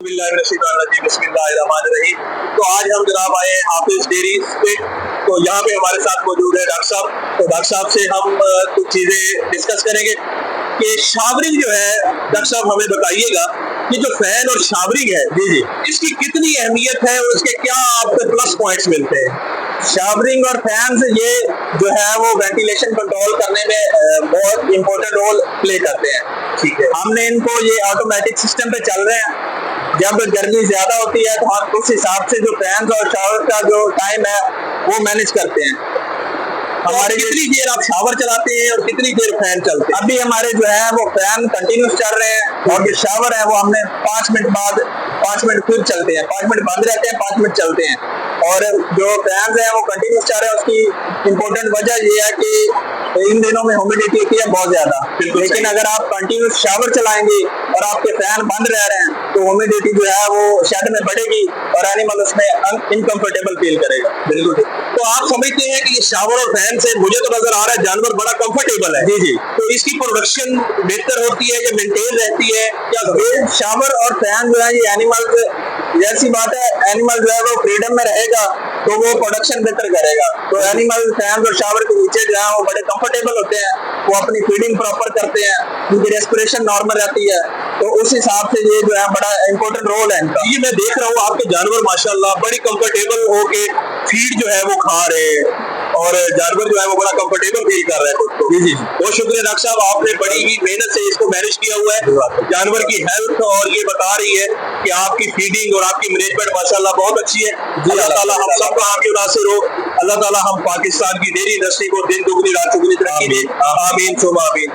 बिस्मिल्लाहिर्रहमानिर्रहीम। तो आज हम जनाब आए हैं हाफिज डेयरी पे। तो यहाँ पे हमारे साथ मौजूद है डॉक्टर साहब। तो डॉक्टर साहब से हम कुछ चीजें डिस्कस करेंगे कि शावरिंग जो है, डॉक्टर साहब हमें बताइएगा कि जो फैन और शावरिंग है जी जी इसकी कितनी अहमियत है और इसके क्या आपको प्लस पॉइंट्स मिलते हैं। शावरिंग और फैन ये जो है वो वेंटिलेशन कंट्रोल करने में बहुत इंपॉर्टेंट रोल प्ले करते हैं। ठीक है, हमने इनको ये ऑटोमेटिक सिस्टम पे चल रहे हैं। जब गर्मी ज्यादा होती है तो हम उस हिसाब से जो फैन और शावर का जो टाइम है वो मैनेज करते हैं। हमारे कितनी देर आप शावर चलाते हैं और कितनी देर फैन चलते हैं? अभी हमारे जो है वो फैन कंटिन्यूस चल रहे हैं और जो शावर है वो हमने 5 मिनट बाद 5 मिनट फिर चलते हैं, 5 मिनट बंद रहते हैं, 5 मिनट चलते हैं। और जो फैन है वो कंटिन्यूस चल रहे हैं। उसकी इम्पोर्टेंट वजह ये है कि इन दिनों में ह्यूमिडिटी होती है बहुत ज्यादा, लेकिन अगर आप कंटिन्यूस शावर चलाएंगे और आपके फैन बंद रह रहे हैं तो ह्यूमिडिटी जो है वो शेड में बढ़ेगी और एनिमल उसमें इनकंफर्टेबल फील करेगा। बिल्कुल। तो आप समझते हैं कि ये शावर और फैन से मुझे तो नजर आ रहा है जानवर बड़ा कंफर्टेबल है। जी जी। तो इसकी प्रोडक्शन बेहतर होती है या मेंटेन रहती है क्या? ये शावर और फैन जो है ये एनिमल जैसी बात है, एनिमल जो है वो फ्रीडम में रहेगा तो वो प्रोडक्शन बेहतर करेगा। तो एनिमल फैन और शावर के नीचे जो है वो बड़े कंफर्टेबल होते हैं, वो अपनी फीडिंग प्रॉपर करते हैं, उनकी रेस्पिरेशन नॉर्मल रहती है। तो उस हिसाब से ये जो है बड़ा इंपॉर्टेंट रोल है इनका। ये मैं देख रहा हूँ आपके जानवर माशाल्लाह बड़ी कंफर्टेबल होके फीड जो है वो खा रहे हैं और जानवर जो है वो बड़ा कंफर्टेबल फील कर रहा है खुद को। जी जी, बहुत शुक्रिया डॉक्टर साहब, आपने बड़ी ही मेहनत से इसको मैनेज किया हुआ है। जानवर की हेल्थ और ये बता रही है कि आपकी फीडिंग और आपकी मैनेजमेंट माशाल्लाह बहुत अच्छी है। अल्लाह ताला हम सबका आपके नासिर हो। अल्लाह ताला हम पाकिस्तान की डेयरी इंडस्ट्री को दिन दुगनी रात चुगनी तरक्की दे। आमीन सुमा आमीन।